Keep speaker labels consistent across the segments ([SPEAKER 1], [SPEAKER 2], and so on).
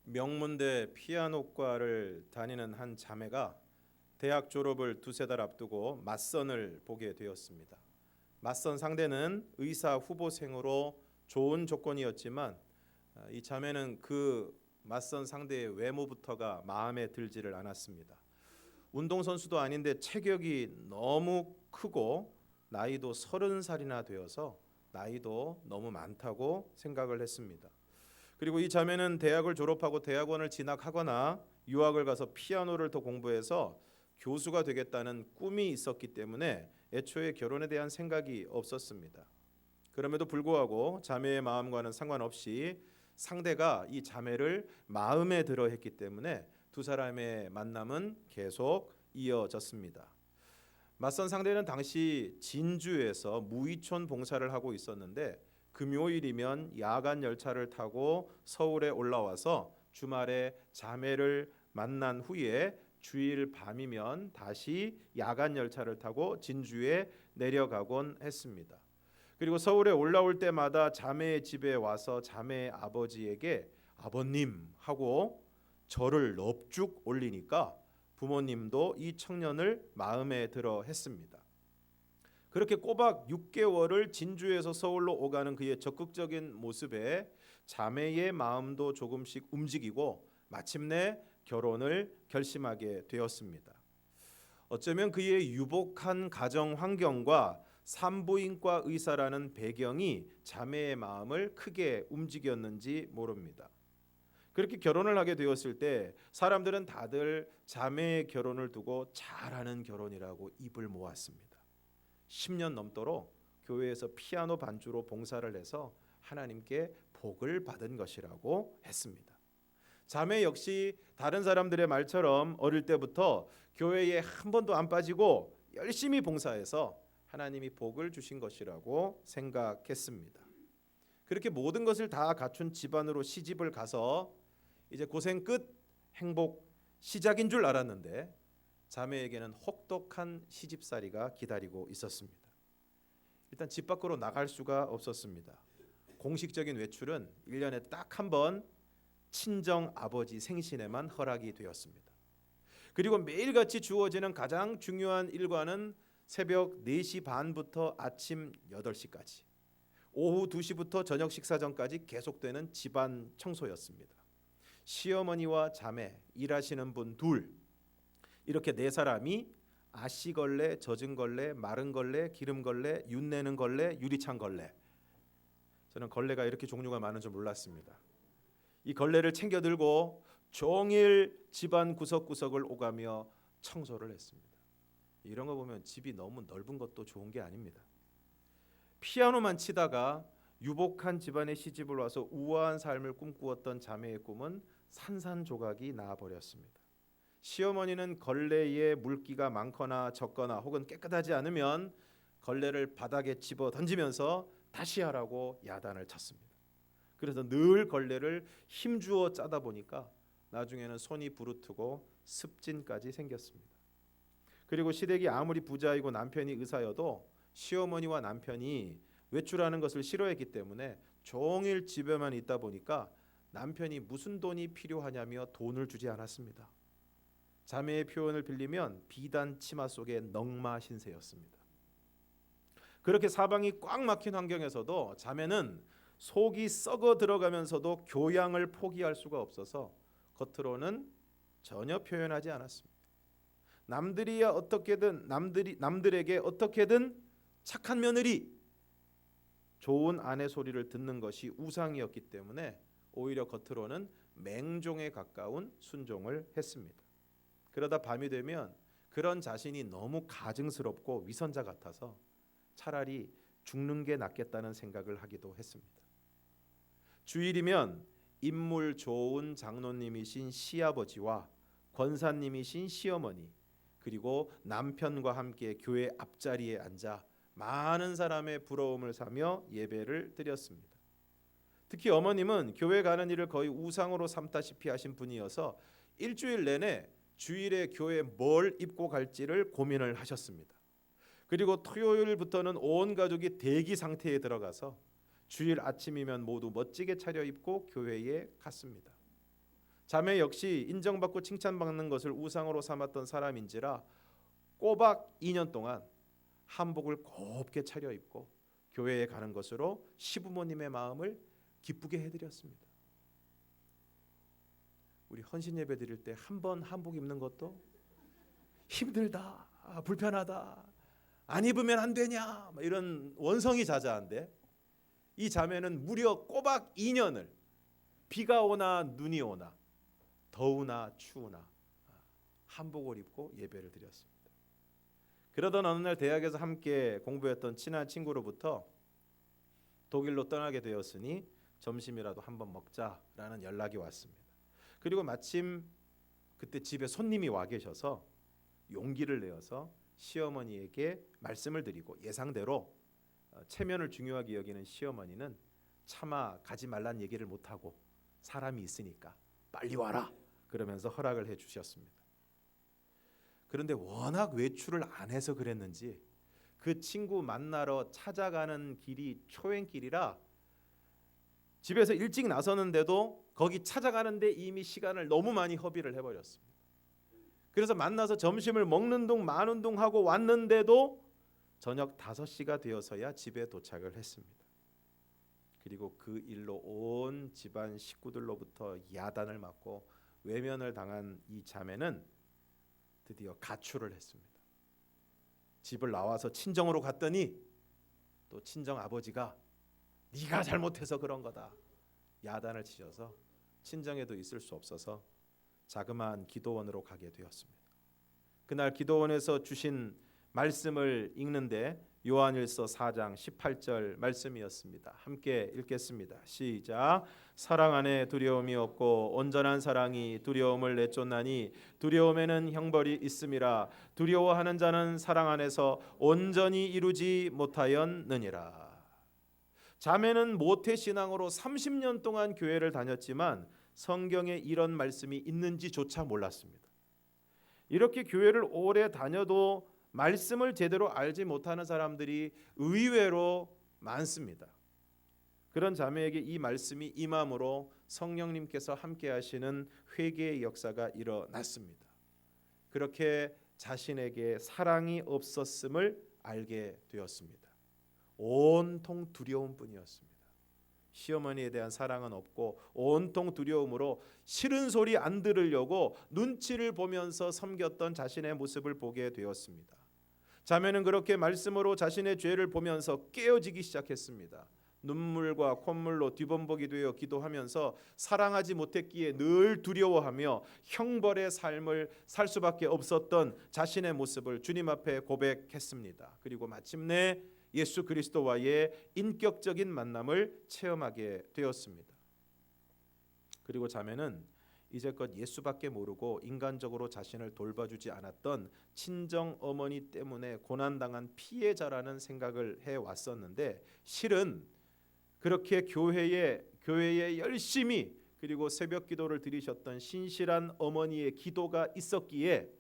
[SPEAKER 1] 명문대 피아노과를 다니는 한 자매가 대학 졸업을 두세 달 앞두고 맞선을 보게 되었습니다. 맞선 상대는 의사 후보생으로 좋은 조건이었지만 이 자매는 그 맞선 상대의 외모부터가 마음에 들지를 않았습니다. 운동선수도 아닌데 체격이 너무 크고 나이도 30살이나 되어서 나이도 너무 많다고 생각을 했습니다. 그리고 이 자매는 대학을 졸업하고 대학원을 진학하거나 유학을 가서 피아노를 더 공부해서 교수가 되겠다는 꿈이 있었기 때문에 애초에 결혼에 대한 생각이 없었습니다. 그럼에도 불구하고 자매의 마음과는 상관없이 상대가 이 자매를 마음에 들어 했기 때문에 두 사람의 만남은 계속 이어졌습니다. 맞선 상대는 당시 진주에서 무의촌 봉사를 하고 있었는데 금요일이면 야간 열차를 타고 서울에 올라와서 주말에 자매를 만난 후에 주일 밤이면 다시 야간 열차를 타고 진주에 내려가곤 했습니다. 그리고 서울에 올라올 때마다 자매의 집에 와서 자매의 아버지에게 아버님 하고 절을 넙죽 올리니까 부모님도 이 청년을 마음에 들어 했습니다. 그렇게 꼬박 6개월을 진주에서 서울로 오가는 그의 적극적인 모습에 자매의 마음도 조금씩 움직이고 마침내 결혼을 결심하게 되었습니다. 어쩌면 그의 유복한 가정 환경과 산부인과 의사라는 배경이 자매의 마음을 크게 움직였는지 모릅니다. 그렇게 결혼을 하게 되었을 때 사람들은 다들 자매의 결혼을 두고 잘하는 결혼이라고 입을 모았습니다. 10년 넘도록 교회에서 피아노 반주로 봉사를 해서 하나님께 복을 받은 것이라고 했습니다. 자매 역시 다른 사람들의 말처럼 어릴 때부터 교회에 한 번도 안 빠지고 열심히 봉사해서 하나님이 복을 주신 것이라고 생각했습니다. 그렇게 모든 것을 다 갖춘 집안으로 시집을 가서 이제 고생 끝 행복 시작인 줄 알았는데 자매에게는 혹독한 시집살이가 기다리고 있었습니다. 일단 집 밖으로 나갈 수가 없었습니다. 공식적인 외출은 1년에 딱 한 번 친정 아버지 생신에만 허락이 되었습니다. 그리고 매일같이 주어지는 가장 중요한 일과는 새벽 4시 반부터 아침 8시까지 오후 2시부터 저녁 식사 전까지 계속되는 집안 청소였습니다. 시어머니와 자매, 일하시는 분 둘 이렇게 네 사람이 아씨걸레, 젖은 걸레, 마른 걸레, 기름 걸레, 윤내는 걸레, 유리창 걸레. 저는 걸레가 이렇게 종류가 많은 줄 몰랐습니다. 이 걸레를 챙겨 들고 종일 집안 구석구석을 오가며 청소를 했습니다. 이런 거 보면 집이 너무 넓은 것도 좋은 게 아닙니다. 피아노만 치다가 유복한 집안에 시집을 와서 우아한 삶을 꿈꾸었던 자매의 꿈은 산산조각이 나버렸습니다. 시어머니는 걸레에 물기가 많거나 적거나 혹은 깨끗하지 않으면 걸레를 바닥에 집어 던지면서 다시 하라고 야단을 쳤습니다. 그래서 늘 걸레를 힘주어 짜다 보니까 나중에는 손이 부르트고 습진까지 생겼습니다. 그리고 시댁이 아무리 부자이고 남편이 의사여도 시어머니와 남편이 외출하는 것을 싫어했기 때문에 종일 집에만 있다 보니까 남편이 무슨 돈이 필요하냐며 돈을 주지 않았습니다. 자매의 표현을 빌리면 비단 치마 속에 넝마 신세였습니다. 그렇게 사방이 꽉 막힌 환경에서도 자매는 속이 썩어 들어가면서도 교양을 포기할 수가 없어서 겉으로는 전혀 표현하지 않았습니다. 남들이야 어떻게든 남들에게 어떻게든 착한 며느리, 좋은 아내 소리를 듣는 것이 우상이었기 때문에 오히려 겉으로는 맹종에 가까운 순종을 했습니다. 그러다 밤이 되면 그런 자신이 너무 가증스럽고 위선자 같아서 차라리 죽는 게 낫겠다는 생각을 하기도 했습니다. 주일이면 인물 좋은 장로님이신 시아버지와 권사님이신 시어머니 그리고 남편과 함께 교회 앞자리에 앉아 많은 사람의 부러움을 사며 예배를 드렸습니다. 특히 어머님은 교회 가는 일을 거의 우상으로 삼다시피 하신 분이어서 일주일 내내 주일에 교회에 뭘 입고 갈지를 고민을 하셨습니다. 그리고 토요일부터는 온 가족이 대기 상태에 들어가서 주일 아침이면 모두 멋지게 차려입고 교회에 갔습니다. 자매 역시 인정받고 칭찬받는 것을 우상으로 삼았던 사람인지라 꼬박 2년 동안 한복을 곱게 차려입고 교회에 가는 것으로 시부모님의 마음을 기쁘게 해드렸습니다. 우리 헌신 예배 드릴 때 한 번 한복 입는 것도 힘들다, 불편하다, 안 입으면 안 되냐 이런 원성이 자자한데, 이 자매는 무려 꼬박 2년을 비가 오나 눈이 오나 더우나 추우나 한복을 입고 예배를 드렸습니다. 그러던 어느 날 대학에서 함께 공부했던 친한 친구로부터 독일로 떠나게 되었으니 점심이라도 한번 먹자라는 연락이 왔습니다. 그리고 마침 그때 집에 손님이 와 계셔서 용기를 내어서 시어머니에게 말씀을 드리고, 예상대로 체면을 중요하게 여기는 시어머니는 차마 가지 말란 얘기를 못하고 사람이 있으니까 빨리 와라 그러면서 허락을 해주셨습니다. 그런데 워낙 외출을 안 해서 그랬는지 그 친구 만나러 찾아가는 길이 초행길이라 집에서 일찍 나서는데도 거기 찾아가는데 이미 시간을 너무 많이 허비를 해버렸습니다. 그래서 만나서 점심을 먹는 둥 마는 둥 하고 왔는데도 저녁 5시가 되어서야 집에 도착을 했습니다. 그리고 그 일로 온 집안 식구들로부터 야단을 맞고 외면을 당한 이 자매는 드디어 가출을 했습니다. 집을 나와서 친정으로 갔더니 또 친정 아버지가 네가 잘못해서 그런 거다 야단을 치셔서 친정에도 있을 수 없어서 자그마한 기도원으로 가게 되었습니다. 그날 기도원에서 주신 말씀을 읽는데 요한일서 4장 18절 말씀이었습니다. 함께 읽겠습니다. 시작. 사랑 안에 두려움이 없고 온전한 사랑이 두려움을 내쫓나니 두려움에는 형벌이 있음이라. 두려워하는 자는 사랑 안에서 온전히 이루지 못하였느니라. 자매는 모태신앙으로 30년 동안 교회를 다녔지만 성경에 이런 말씀이 있는지조차 몰랐습니다. 이렇게 교회를 오래 다녀도 말씀을 제대로 알지 못하는 사람들이 의외로 많습니다. 그런 자매에게 이 말씀이 임함으로 성령님께서 함께 하시는 회개의 역사가 일어났습니다. 그렇게 자신에게 사랑이 없었음을 알게 되었습니다. 온통 두려움뿐이었습니다. 시어머니에 대한 사랑은 없고 온통 두려움으로 싫은 소리 안 들으려고 눈치를 보면서 섬겼던 자신의 모습을 보게 되었습니다. 자매는 그렇게 말씀으로 자신의 죄를 보면서 깨어지기 시작했습니다. 눈물과 콧물로 뒤범벅이 되어 기도하면서 사랑하지 못했기에 늘 두려워하며 형벌의 삶을 살 수밖에 없었던 자신의 모습을 주님 앞에 고백했습니다. 그리고 마침내 예수 그리스도와의 인격적인 만남을 체험하게 되었습니다. 그리고 자매는 이제껏 예수밖에 모르고 인간적으로 자신을 돌봐주지 않았던 친정 어머니 때문에 고난당한 피해자라는 생각을 해왔었는데, 실은 그렇게 교회에 열심히 그리고 새벽 기도를 드리셨던 신실한 어머니의 기도가 있었기에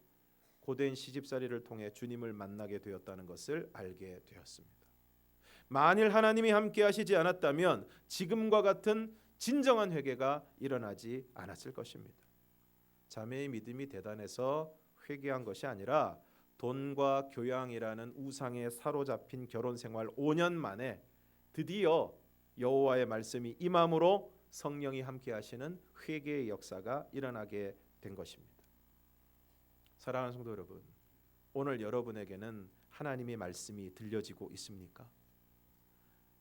[SPEAKER 1] 고된 시집살이를 통해 주님을 만나게 되었다는 것을 알게 되었습니다. 만일 하나님이 함께 하시지 않았다면 지금과 같은 진정한 회개가 일어나지 않았을 것입니다. 자매의 믿음이 대단해서 회개한 것이 아니라 돈과 교양이라는 우상에 사로잡힌 결혼 생활 5년 만에 드디어 여호와의 말씀이 임함으로 성령이 함께 하시는 회개의 역사가 일어나게 된 것입니다. 사랑하는 성도 여러분, 오늘 여러분에게는 하나님의 말씀이 들려지고 있습니까?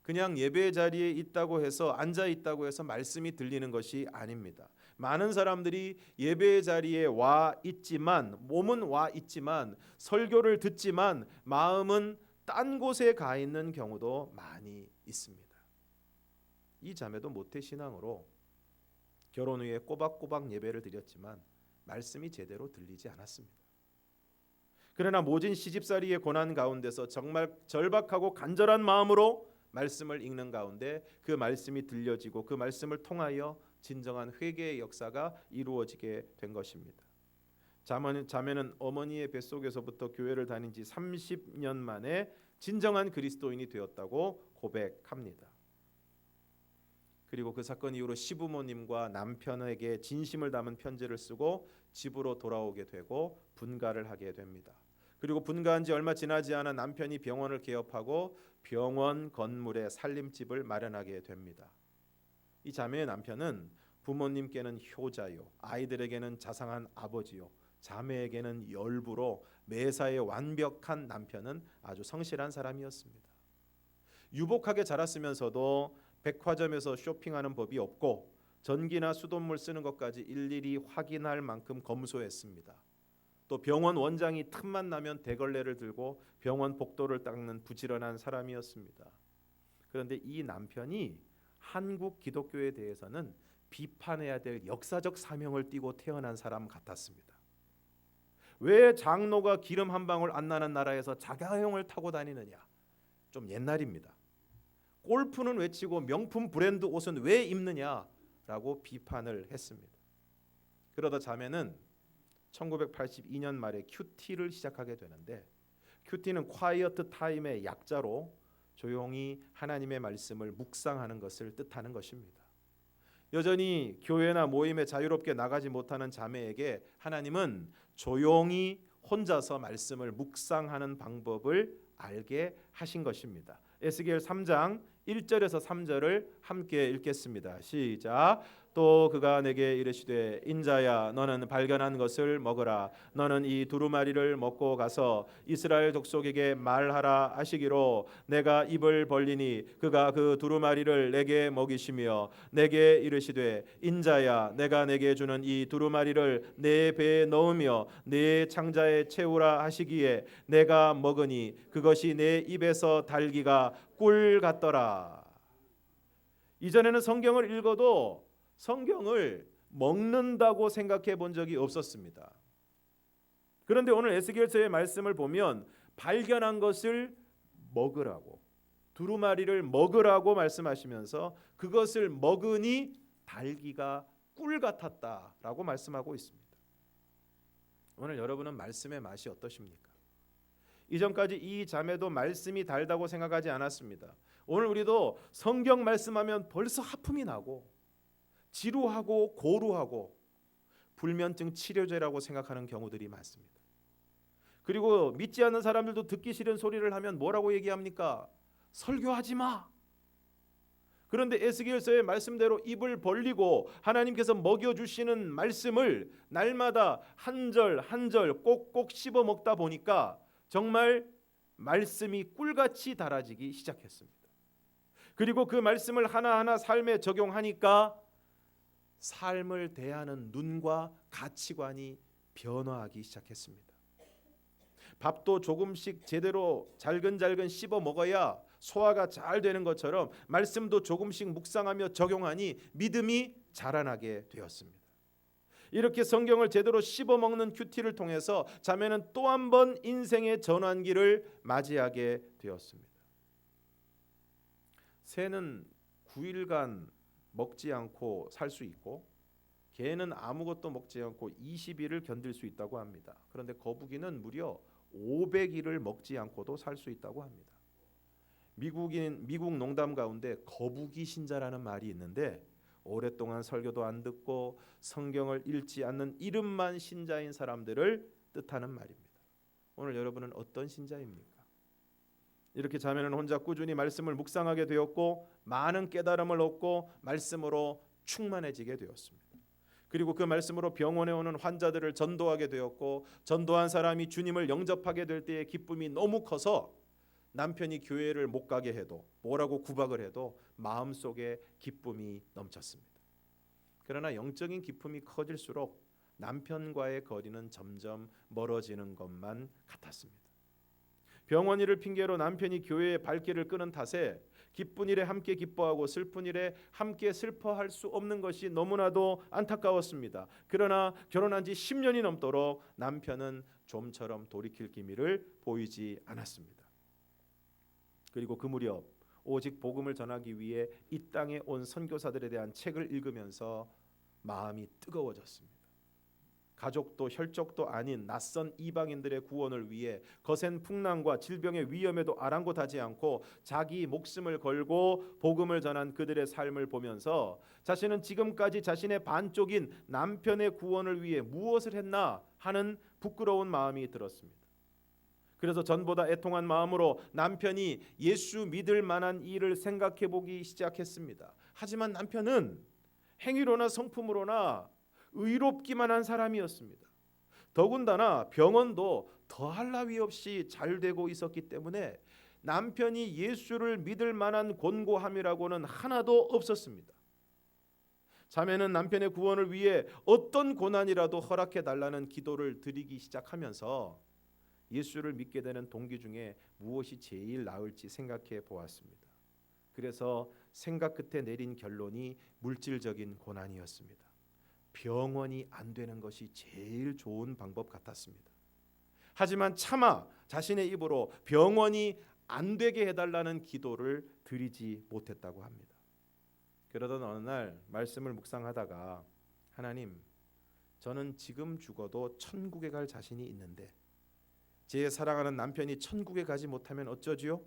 [SPEAKER 1] 그냥 예배 자리에 있다고 해서 앉아 있다고 해서 말씀이 들리는 것이 아닙니다. 많은 사람들이 예배 자리에 와 있지만, 몸은 와 있지만, 설교를 듣지만 마음은 딴 곳에 가 있는 경우도 많이 있습니다. 이 자매도 모태신앙으로 결혼 후에 꼬박꼬박 예배를 드렸지만 말씀이 제대로 들리지 않았습니다. 그러나 모진 시집살이의 고난 가운데서 정말 절박하고 간절한 마음으로 말씀을 읽는 가운데 그 말씀이 들려지고 그 말씀을 통하여 진정한 회개의 역사가 이루어지게 된 것입니다. 자매는 어머니의 뱃속에서부터 교회를 다닌 지 30년 만에 진정한 그리스도인이 되었다고 고백합니다. 그리고 그 사건 이후로 시부모님과 남편에게 진심을 담은 편지를 쓰고 집으로 돌아오게 되고 분가를 하게 됩니다. 그리고 분가한 지 얼마 지나지 않아 남편이 병원을 개업하고 병원 건물에 살림집을 마련하게 됩니다. 이 자매의 남편은 부모님께는 효자요, 아이들에게는 자상한 아버지요, 자매에게는 열부로 매사에 완벽한 남편은 아주 성실한 사람이었습니다. 유복하게 자랐으면서도 백화점에서 쇼핑하는 법이 없고 전기나 수돗물 쓰는 것까지 일일이 확인할 만큼 검소했습니다. 또 병원 원장이 틈만 나면 대걸레를 들고 병원 복도를 닦는 부지런한 사람이었습니다. 그런데 이 남편이 한국 기독교에 대해서는 비판해야 될 역사적 사명을 띠고 태어난 사람 같았습니다. 왜 장로가 기름 한 방울 안 나는 나라에서 자가용을 타고 다니느냐? 좀 옛날입니다. 골프는 외치고 명품 브랜드 옷은 왜 입느냐라고 비판을 했습니다. 그러다 자매는 1982년 말에 큐티를 시작하게 되는데, 큐티는 quiet time의 약자로 조용히 하나님의 말씀을 묵상하는 것을 뜻하는 것입니다. 여전히 교회나 모임에 자유롭게 나가지 못하는 자매에게 하나님은 조용히 혼자서 말씀을 묵상하는 방법을 알게 하신 것입니다. 에스겔 3장 1절에서 3절을 함께 읽겠습니다. 시작. 또 그가 내게 이르시되 인자야 너는 발견한 것을 먹으라. 너는 이 두루마리를 먹고 가서 이스라엘 족속에게 말하라 하시기로 내가 입을 벌리니 그가 그 두루마리를 내게 먹이시며 내게 이르시되 인자야 내가 내게 주는 이 두루마리를 내 배에 넣으며 내 창자에 채우라 하시기에 내가 먹으니 그것이 내 입에서 달기가 꿀 같더라. 이전에는 성경을 읽어도 성경을 먹는다고 생각해 본 적이 없었습니다. 그런데 오늘 에스겔서의 말씀을 보면 발견한 것을 먹으라고, 두루마리를 먹으라고 말씀하시면서 그것을 먹으니 달기가 꿀 같았다라고 말씀하고 있습니다. 오늘 여러분은 말씀의 맛이 어떠십니까? 이전까지 이 자매도 말씀이 달다고 생각하지 않았습니다. 오늘 우리도 성경 말씀하면 벌써 하품이 나고 지루하고 고루하고 불면증 치료제라고 생각하는 경우들이 많습니다. 그리고 믿지 않는 사람들도 듣기 싫은 소리를 하면 뭐라고 얘기합니까? 설교하지 마. 그런데 에스겔서의 말씀대로 입을 벌리고 하나님께서 먹여주시는 말씀을 날마다 한 절 한 절 꼭꼭 씹어 먹다 보니까 정말 말씀이 꿀같이 달아지기 시작했습니다. 그리고 그 말씀을 하나하나 삶에 적용하니까 삶을 대하는 눈과 가치관이 변화하기 시작했습니다. 밥도 조금씩 제대로 잘근잘근 씹어 먹어야 소화가 잘 되는 것처럼 말씀도 조금씩 묵상하며 적용하니 믿음이 자라나게 되었습니다. 이렇게 성경을 제대로 씹어 먹는 큐티를 통해서 자매는 또 한 번 인생의 전환기를 맞이하게 되었습니다. 새는 9일간 먹지 않고 살 수 있고 개는 아무것도 먹지 않고 20일을 견딜 수 있다고 합니다. 그런데 거북이는 무려 500일을 먹지 않고도 살 수 있다고 합니다. 미국 농담 가운데 거북이 신자라는 말이 있는데 오랫동안 설교도 안 듣고 성경을 읽지 않는 이름만 신자인 사람들을 뜻하는 말입니다. 오늘 여러분은 어떤 신자입니까? 이렇게 자매는 혼자 꾸준히 말씀을 묵상하게 되었고 많은 깨달음을 얻고 말씀으로 충만해지게 되었습니다. 그리고 그 말씀으로 병원에 오는 환자들을 전도하게 되었고 전도한 사람이 주님을 영접하게 될 때의 기쁨이 너무 커서 남편이 교회를 못 가게 해도 뭐라고 구박을 해도 마음속에 기쁨이 넘쳤습니다. 그러나 영적인 기쁨이 커질수록 남편과의 거리는 점점 멀어지는 것만 같았습니다. 병원 일을 핑계로 남편이 교회의 발길을 끄는 탓에 기쁜 일에 함께 기뻐하고 슬픈 일에 함께 슬퍼할 수 없는 것이 너무나도 안타까웠습니다. 그러나 결혼한 지 10년이 넘도록 남편은 좀처럼 돌이킬 기미를 보이지 않았습니다. 그리고 그 무렵 오직 복음을 전하기 위해 이 땅에 온 선교사들에 대한 책을 읽으면서 마음이 뜨거워졌습니다. 가족도 혈족도 아닌 낯선 이방인들의 구원을 위해 거센 풍랑과 질병의 위험에도 아랑곳하지 않고 자기 목숨을 걸고 복음을 전한 그들의 삶을 보면서 자신은 지금까지 자신의 반쪽인 남편의 구원을 위해 무엇을 했나 하는 부끄러운 마음이 들었습니다. 그래서 전보다 애통한 마음으로 남편이 예수 믿을 만한 일을 생각해 보기 시작했습니다. 하지만 남편은 행위로나 성품으로나 의롭기만 한 사람이었습니다. 더군다나 병원도 더할 나위 없이 잘 되고 있었기 때문에 남편이 예수를 믿을 만한 권고함이라고는 하나도 없었습니다. 자매는 남편의 구원을 위해 어떤 고난이라도 허락해 달라는 기도를 드리기 시작하면서 예수를 믿게 되는 동기 중에 무엇이 제일 나을지 생각해 보았습니다. 그래서 생각 끝에 내린 결론이 물질적인 고난이었습니다. 병원이 안 되는 것이 제일 좋은 방법 같았습니다. 하지만 차마 자신의 입으로 병원이 안 되게 해달라는 기도를 드리지 못했다고 합니다. 그러던 어느 날 말씀을 묵상하다가 하나님, 저는 지금 죽어도 천국에 갈 자신이 있는데 제 사랑하는 남편이 천국에 가지 못하면 어쩌지요?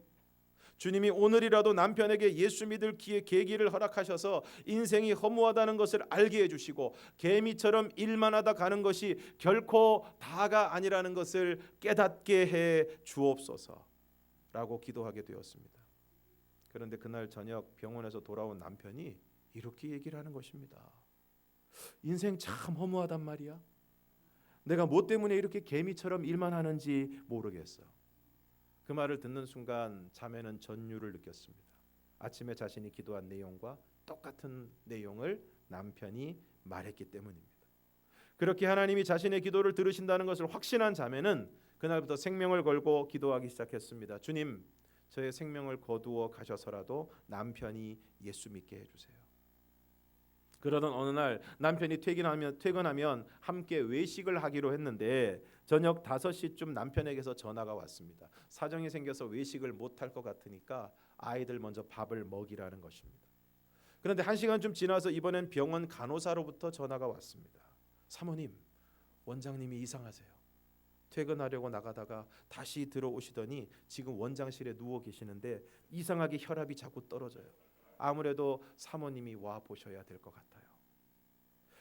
[SPEAKER 1] 주님이 오늘이라도 남편에게 예수 믿을 계기를 허락하셔서 인생이 허무하다는 것을 알게 해주시고 개미처럼 일만 하다 가는 것이 결코 다가 아니라는 것을 깨닫게 해 주옵소서라고 기도하게 되었습니다. 그런데 그날 저녁 병원에서 돌아온 남편이 이렇게 얘기를 하는 것입니다. 인생 참 허무하단 말이야. 내가 뭐 때문에 이렇게 개미처럼 일만 하는지 모르겠어. 그 말을 듣는 순간 자매는 전율을 느꼈습니다. 아침에 자신이 기도한 내용과 똑같은 내용을 남편이 말했기 때문입니다. 그렇게 하나님이 자신의 기도를 들으신다는 것을 확신한 자매는 그날부터 생명을 걸고 기도하기 시작했습니다. 주님, 저의 생명을 거두어 가셔서라도 남편이 예수 믿게 해주세요. 그러던 어느 날 남편이 퇴근하면 함께 외식을 하기로 했는데 저녁 5시쯤 남편에게서 전화가 왔습니다. 사정이 생겨서 외식을 못할 것 같으니까 아이들 먼저 밥을 먹이라는 것입니다. 그런데 1시간쯤 지나서 이번엔 병원 간호사로부터 전화가 왔습니다. 사모님, 원장님이 이상하세요. 퇴근하려고 나가다가 다시 들어오시더니 지금 원장실에 누워 계시는데 이상하게 혈압이 자꾸 떨어져요. 아무래도 사모님이 와 보셔야 될 것 같아요.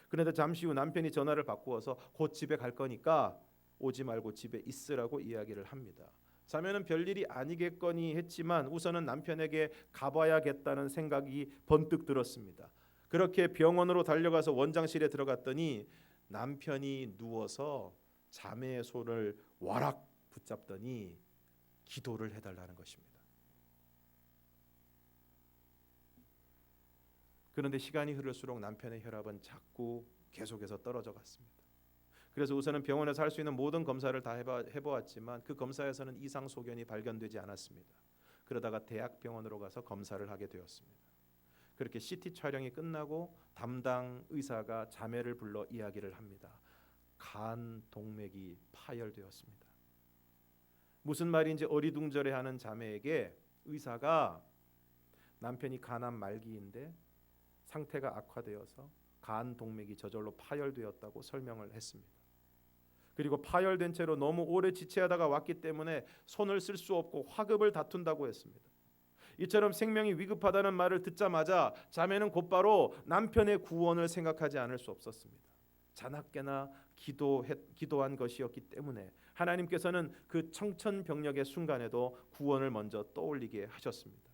[SPEAKER 1] 그런데 잠시 후 남편이 전화를 바꾸어서 곧 집에 갈 거니까 오지 말고 집에 있으라고 이야기를 합니다. 자매는 별일이 아니겠거니 했지만 우선은 남편에게 가봐야겠다는 생각이 번뜩 들었습니다. 그렇게 병원으로 달려가서 원장실에 들어갔더니 남편이 누워서 자매의 손을 와락 붙잡더니 기도를 해달라는 것입니다. 그런데 시간이 흐를수록 남편의 혈압은 자꾸 계속해서 떨어져 갔습니다. 그래서 우선은 병원에서 할 수 있는 모든 검사를 다 해보았지만 그 검사에서는 이상 소견이 발견되지 않았습니다. 그러다가 대학병원으로 가서 검사를 하게 되었습니다. 그렇게 CT 촬영이 끝나고 담당 의사가 자매를 불러 이야기를 합니다. 간 동맥이 파열되었습니다. 무슨 말인지 어리둥절해하는 자매에게 의사가 남편이 간암 말기인데 상태가 악화되어서 간 동맥이 저절로 파열되었다고 설명을 했습니다. 그리고 파열된 채로 너무 오래 지체하다가 왔기 때문에 손을 쓸 수 없고 화급을 다툰다고 했습니다. 이처럼 생명이 위급하다는 말을 듣자마자 자매는 곧바로 남편의 구원을 생각하지 않을 수 없었습니다. 자나깨나 기도한 것이었기 때문에 하나님께서는 그 청천벽력의 순간에도 구원을 먼저 떠올리게 하셨습니다.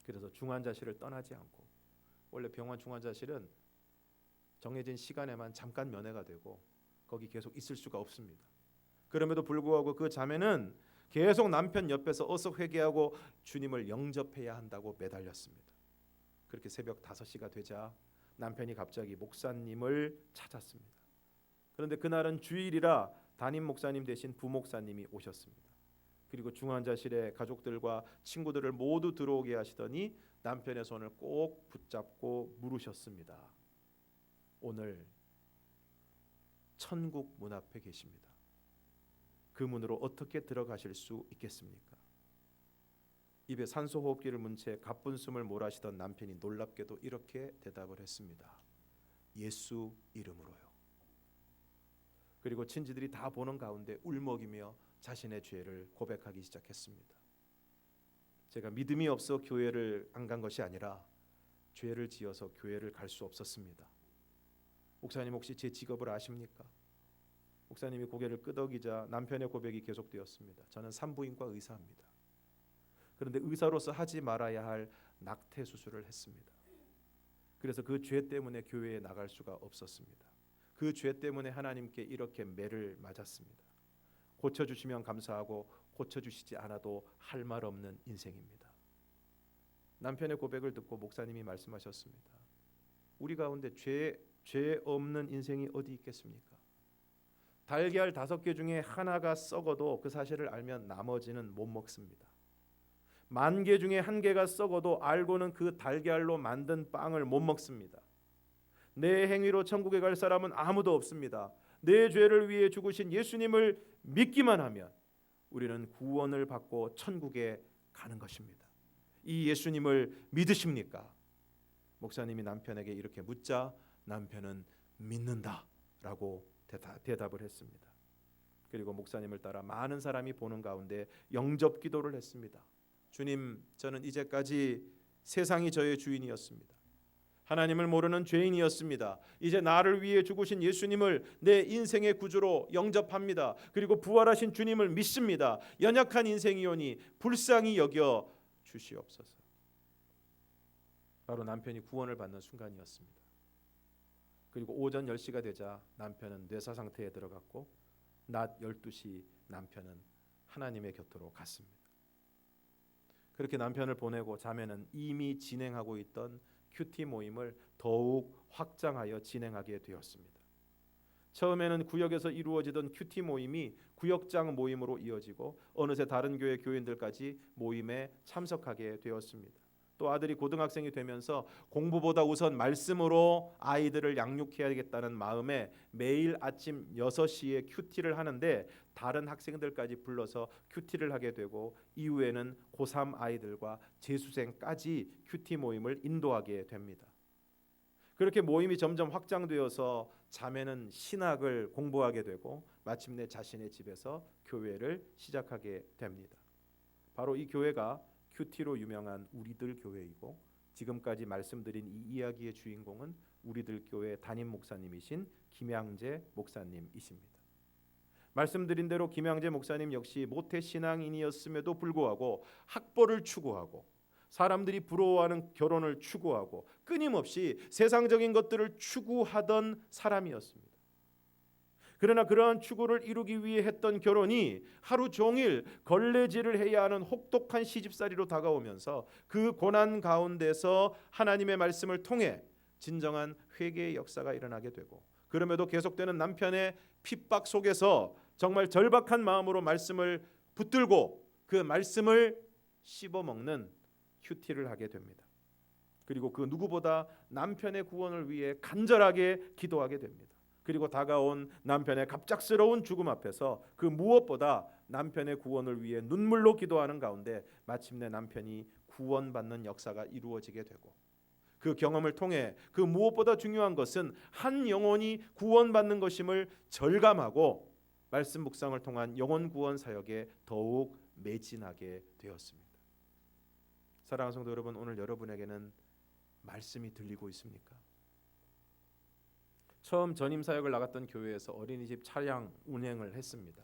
[SPEAKER 1] 그래서 중환자실을 떠나지 않고, 원래 병원 중환자실은 정해진 시간에만 잠깐 면회가 되고 거기 계속 있을 수가 없습니다. 그럼에도 불구하고 그 자매는 계속 남편 옆에서 어서 회개하고 주님을 영접해야 한다고 매달렸습니다. 그렇게 새벽 5시가 되자 남편이 갑자기 목사님을 찾았습니다. 그런데 그날은 주일이라 담임 목사님 대신 부목사님이 오셨습니다. 그리고 중환자실에 가족들과 친구들을 모두 들어오게 하시더니 남편의 손을 꼭 붙잡고 물으셨습니다. 오늘 천국 문 앞에 계십니다. 그 문으로 어떻게 들어가실 수 있겠습니까? 입에 산소 호흡기를 문 채 가쁜 숨을 몰아쉬던 남편이 놀랍게도 이렇게 대답을 했습니다. 예수 이름으로요. 그리고 친지들이 다 보는 가운데 울먹이며 자신의 죄를 고백하기 시작했습니다. 제가 믿음이 없어 교회를 안 간 것이 아니라 죄를 지어서 교회를 갈 수 없었습니다. 목사님 혹시 제 직업을 아십니까? 목사님이 고개를 끄덕이자 남편의 고백이 계속되었습니다. 저는 산부인과 의사입니다. 그런데 의사로서 하지 말아야 할 낙태 수술을 했습니다. 그래서 그 죄 때문에 교회에 나갈 수가 없었습니다. 그 죄 때문에 하나님께 이렇게 매를 맞았습니다. 고쳐주시면 감사하고 고쳐주시지 않아도 할 말 없는 인생입니다. 남편의 고백을 듣고 목사님이 말씀하셨습니다. 우리 가운데 죄 없는 인생이 어디 있겠습니까? 달걀 5개 중에 하나가 썩어도 그 사실을 알면 나머지는 못 먹습니다. 10,000개 중에 1개가 썩어도 알고는 그 달걀로 만든 빵을 못 먹습니다. 내 행위로 천국에 갈 사람은 아무도 없습니다. 내 죄를 위해 죽으신 예수님을 믿기만 하면 우리는 구원을 받고 천국에 가는 것입니다. 이 예수님을 믿으십니까? 목사님이 남편에게 이렇게 묻자 남편은 믿는다라고 대답을 했습니다. 그리고 목사님을 따라 많은 사람이 보는 가운데 영접 기도를 했습니다. 주님, 저는 이제까지 세상이 저의 주인이었습니다. 하나님을 모르는 죄인이었습니다. 이제 나를 위해 죽으신 예수님을 내 인생의 구주로 영접합니다. 그리고 부활하신 주님을 믿습니다. 연약한 인생이오니 불쌍히 여겨 주시옵소서. 바로 남편이 구원을 받는 순간이었습니다. 그리고 오전 10시가 되자 남편은 뇌사 상태에 들어갔고 낮 12시 남편은 하나님의 곁으로 갔습니다. 그렇게 남편을 보내고 자매는 이미 진행하고 있던 큐티 모임을 더욱 확장하여 진행하게 되었습니다. 처음에는 구역에서 이루어지던 큐티 모임이 구역장 모임으로 이어지고 어느새 다른 교회 교인들까지 모임에 참석하게 되었습니다. 또 아들이 고등학생이 되면서 공부보다 우선 말씀으로 아이들을 양육해야겠다는 마음에 매일 아침 6시에 큐티를 하는데 다른 학생들까지 불러서 큐티를 하게 되고 이후에는 고3 아이들과 재수생까지 큐티 모임을 인도하게 됩니다. 그렇게 모임이 점점 확장되어서 자매는 신학을 공부하게 되고 마침내 자신의 집에서 교회를 시작하게 됩니다. 바로 이 교회가 큐티로 유명한 우리들 교회이고 지금까지 말씀드린 이 이야기의 주인공은 우리들 교회 담임 목사님이신 김양재 목사님이십니다. 말씀드린 대로 김양재 목사님 역시 모태 신앙인이었음에도 불구하고 학벌을 추구하고 사람들이 부러워하는 결혼을 추구하고 끊임없이 세상적인 것들을 추구하던 사람이었습니다. 그러나 그러한 추구를 이루기 위해 했던 결혼이 하루 종일 걸레질을 해야 하는 혹독한 시집살이로 다가오면서 그 고난 가운데서 하나님의 말씀을 통해 진정한 회개의 역사가 일어나게 되고 그럼에도 계속되는 남편의 핍박 속에서 정말 절박한 마음으로 말씀을 붙들고 그 말씀을 씹어먹는 큐티를 하게 됩니다. 그리고 그 누구보다 남편의 구원을 위해 간절하게 기도하게 됩니다. 그리고 다가온 남편의 갑작스러운 죽음 앞에서 그 무엇보다 남편의 구원을 위해 눈물로 기도하는 가운데 마침내 남편이 구원받는 역사가 이루어지게 되고 그 경험을 통해 그 무엇보다 중요한 것은 한 영혼이 구원받는 것임을 절감하고 말씀 묵상을 통한 영혼 구원 사역에 더욱 매진하게 되었습니다. 사랑하는 성도 여러분, 오늘 여러분에게는 말씀이 들리고 있습니까? 처음 전임 사역을 나갔던 교회에서 어린이집 차량 운행을 했습니다.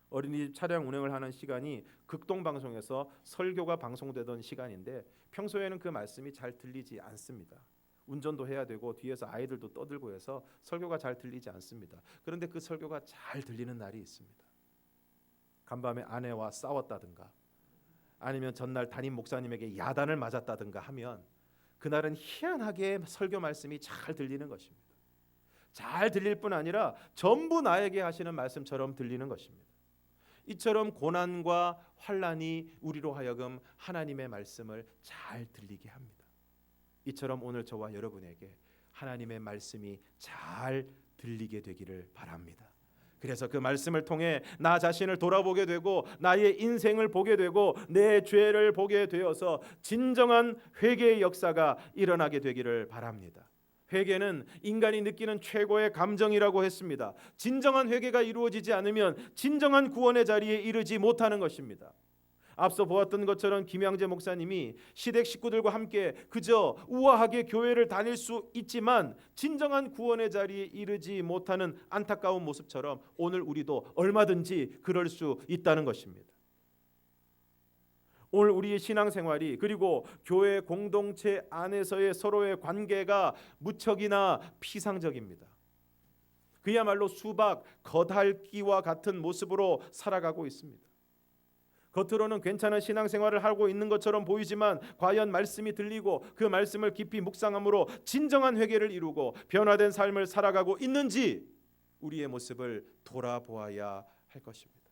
[SPEAKER 1] 어린이집 차량 운행을 하는 시간이 극동방송에서 설교가 방송되던 시간인데 평소에는 그 말씀이 잘 들리지 않습니다. 운전도 해야 되고 뒤에서 아이들도 떠들고 해서 설교가 잘 들리지 않습니다. 그런데 그 설교가 잘 들리는 날이 있습니다. 간밤에 아내와 싸웠다든가 아니면 전날 담임 목사님에게 야단을 맞았다든가 하면 그날은 희한하게 설교 말씀이 잘 들리는 것입니다. 잘 들릴 뿐 아니라 전부 나에게 하시는 말씀처럼 들리는 것입니다. 이처럼 고난과 환난이 우리로 하여금 하나님의 말씀을 잘 들리게 합니다. 이처럼 오늘 저와 여러분에게 하나님의 말씀이 잘 들리게 되기를 바랍니다. 그래서 그 말씀을 통해 나 자신을 돌아보게 되고 나의 인생을 보게 되고 내 죄를 보게 되어서 진정한 회개의 역사가 일어나게 되기를 바랍니다. 회개는 인간이 느끼는 최고의 감정이라고 했습니다. 진정한 회개가 이루어지지 않으면 진정한 구원의 자리에 이르지 못하는 것입니다. 앞서 보았던 것처럼 김양재 목사님이 시댁 식구들과 함께 그저 우아하게 교회를 다닐 수 있지만 진정한 구원의 자리에 이르지 못하는 안타까운 모습처럼 오늘 우리도 얼마든지 그럴 수 있다는 것입니다. 오늘 우리의 신앙생활이 그리고 교회 공동체 안에서의 서로의 관계가 무척이나 피상적입니다. 그야말로 수박 겉핥기와 같은 모습으로 살아가고 있습니다. 겉으로는 괜찮은 신앙생활을 하고 있는 것처럼 보이지만 과연 말씀이 들리고 그 말씀을 깊이 묵상함으로 진정한 회개를 이루고 변화된 삶을 살아가고 있는지 우리의 모습을 돌아보아야 할 것입니다.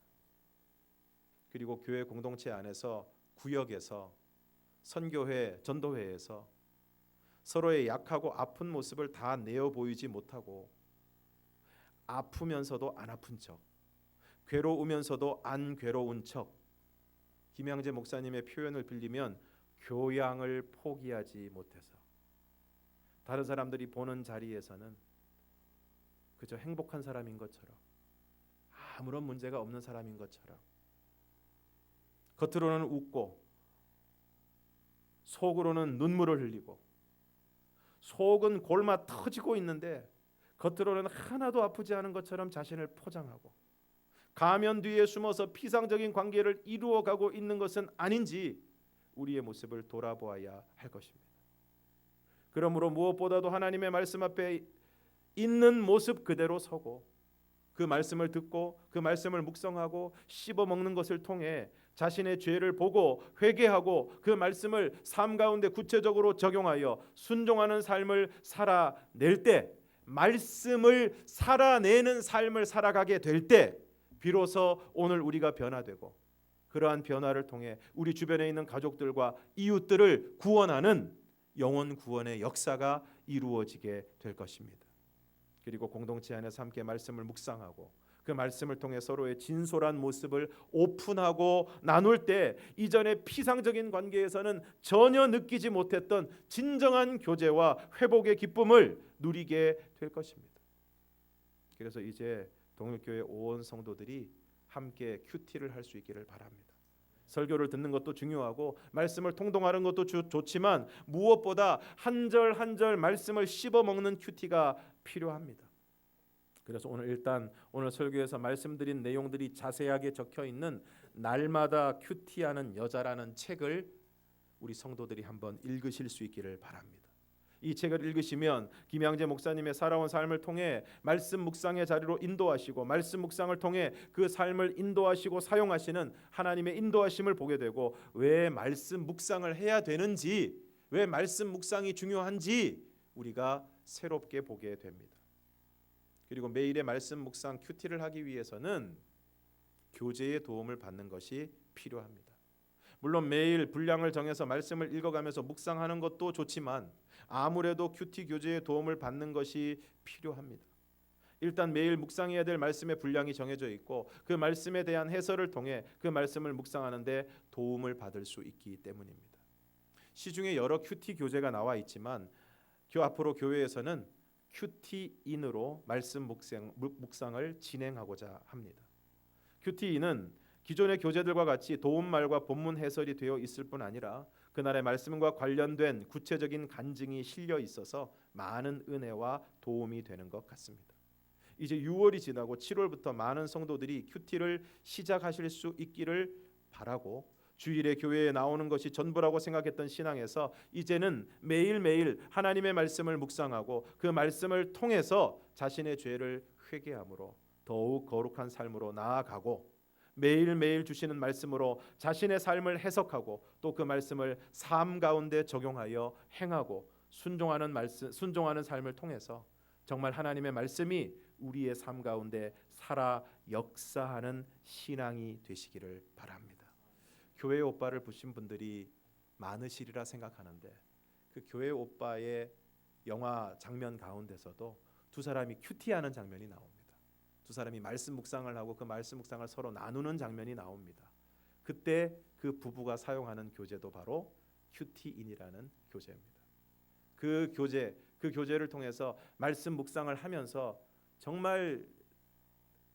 [SPEAKER 1] 그리고 교회 공동체 안에서 구역에서 선교회, 전도회에서 서로의 약하고 아픈 모습을 다 내어 보이지 못하고 아프면서도 안 아픈 척, 괴로우면서도 안 괴로운 척, 김양재 목사님의 표현을 빌리면 교양을 포기하지 못해서 다른 사람들이 보는 자리에서는 그저 행복한 사람인 것처럼 아무런 문제가 없는 사람인 것처럼 겉으로는 웃고 속으로는 눈물을 흘리고 속은 골마 터지고 있는데 겉으로는 하나도 아프지 않은 것처럼 자신을 포장하고 가면 뒤에 숨어서 피상적인 관계를 이루어가고 있는 것은 아닌지 우리의 모습을 돌아보아야 할 것입니다. 그러므로 무엇보다도 하나님의 말씀 앞에 있는 모습 그대로 서고 그 말씀을 듣고 그 말씀을 묵상하고 씹어 먹는 것을 통해 자신의 죄를 보고 회개하고 그 말씀을 삶 가운데 구체적으로 적용하여 순종하는 삶을 살아낼 때, 말씀을 살아내는 삶을 살아가게 될 때 비로소 오늘 우리가 변화되고 그러한 변화를 통해 우리 주변에 있는 가족들과 이웃들을 구원하는 영혼 구원의 역사가 이루어지게 될 것입니다. 그리고 공동체 안에서 함께 말씀을 묵상하고 그 말씀을 통해 서로의 진솔한 모습을 오픈하고 나눌 때 이전의 피상적인 관계에서는 전혀 느끼지 못했던 진정한 교제와 회복의 기쁨을 누리게 될 것입니다. 그래서 이제 동일교회 온 성도들이 함께 큐티를 할 수 있기를 바랍니다. 설교를 듣는 것도 중요하고 말씀을 통독하는 것도 좋지만 무엇보다 한 절 한 절 말씀을 씹어 먹는 큐티가 필요합니다. 그래서 오늘 설교에서 말씀드린 내용들이 자세하게 적혀 있는 날마다 큐티하는 여자라는 책을 우리 성도들이 한번 읽으실 수 있기를 바랍니다. 이 책을 읽으시면 김양재 목사님의 살아온 삶을 통해 말씀 묵상의 자리로 인도하시고 말씀 묵상을 통해 그 삶을 인도하시고 사용하시는 하나님의 인도하심을 보게 되고 왜 말씀 묵상을 해야 되는지, 왜 말씀 묵상이 중요한지 우리가 새롭게 보게 됩니다. 그리고 매일의 말씀 묵상 큐티를 하기 위해서는 교제의 도움을 받는 것이 필요합니다. 물론 매일 분량을 정해서 말씀을 읽어가면서 묵상하는 것도 좋지만 아무래도 큐티 교제의 도움을 받는 것이 필요합니다. 일단 매일 묵상해야 될 말씀의 분량이 정해져 있고 그 말씀에 대한 해설을 통해 그 말씀을 묵상하는데 도움을 받을 수 있기 때문입니다. 시중에 여러 큐티 교재가 나와 있지만 앞으로 교회에서는 큐티인으로 말씀 묵상을 진행하고자 합니다. 큐티인은 기존의 교재들과 같이 도움말과 본문 해설이 되어 있을 뿐 아니라 그날의 말씀과 관련된 구체적인 간증이 실려 있어서 많은 은혜와 도움이 되는 것 같습니다. 이제 6월이 지나고 7월부터 많은 성도들이 큐티를 시작하실 수 있기를 바라고 주일에 교회에 나오는 것이 전부라고 생각했던 신앙에서 이제는 매일매일 하나님의 말씀을 묵상하고 그 말씀을 통해서 자신의 죄를 회개함으로 더욱 거룩한 삶으로 나아가고 매일매일 주시는 말씀으로 자신의 삶을 해석하고 또 그 말씀을 삶 가운데 적용하여 행하고 순종하는 삶을 통해서 정말 하나님의 말씀이 우리의 삶 가운데 살아 역사하는 신앙이 되시기를 바랍니다. 교회 오빠를 보신 분들이 많으시리라 생각하는데 그 교회 오빠의 영화 장면 가운데서도 두 사람이 큐티하는 장면이 나옵니다. 두 사람이 말씀 묵상을 하고 그 말씀 묵상을 서로 나누는 장면이 나옵니다. 그때 그 부부가 사용하는 교재도 바로 큐티인이라는 교재입니다. 그 교재, 그 그 교제를 통해서 말씀 묵상을 하면서 정말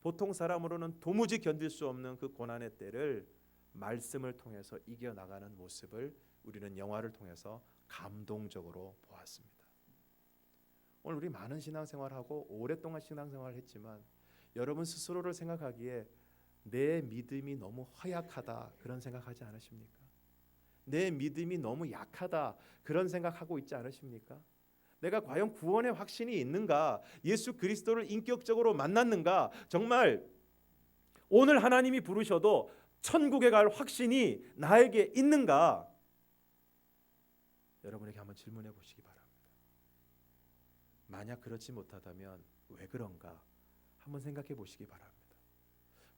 [SPEAKER 1] 보통 사람으로는 도무지 견딜 수 없는 그 고난의 때를 말씀을 통해서 이겨나가는 모습을 우리는 영화를 통해서 감동적으로 보았습니다. 오늘 우리 많은 신앙생활하고 오랫동안 신앙생활을 했지만 여러분 스스로를 생각하기에 내 믿음이 너무 허약하다 그런 생각하지 않으십니까? 내 믿음이 너무 약하다 그런 생각하고 있지 않으십니까? 내가 과연 구원의 확신이 있는가? 예수 그리스도를 인격적으로 만났는가? 정말 오늘 하나님이 부르셔도 천국에 갈 확신이 나에게 있는가? 여러분에게 한번 질문해 보시기 바랍니다. 만약 그렇지 못하다면 왜 그런가? 한번 생각해 보시기 바랍니다.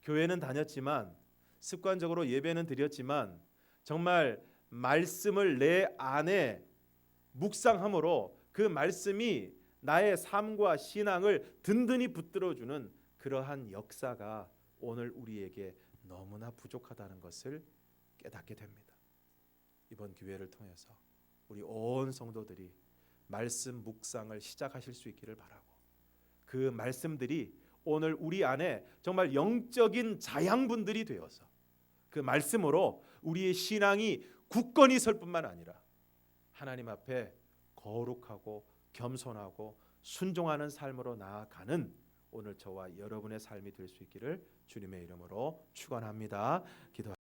[SPEAKER 1] 교회는 다녔지만 습관적으로 예배는 드렸지만 정말 말씀을 내 안에 묵상함으로 그 말씀이 나의 삶과 신앙을 든든히 붙들어주는 그러한 역사가 오늘 우리에게 너무나 부족하다는 것을 깨닫게 됩니다. 이번 기회를 통해서 우리 온 성도들이 말씀 묵상을 시작하실 수 있기를 바라고 그 말씀들이 오늘 우리 안에 정말 영적인 자양분들이 되어서 그 말씀으로 우리의 신앙이 굳건히 설 뿐만 아니라 하나님 앞에 거룩하고 겸손하고 순종하는 삶으로 나아가는 오늘 저와 여러분의 삶이 될 수 있기를 주님의 이름으로 축원합니다. 기도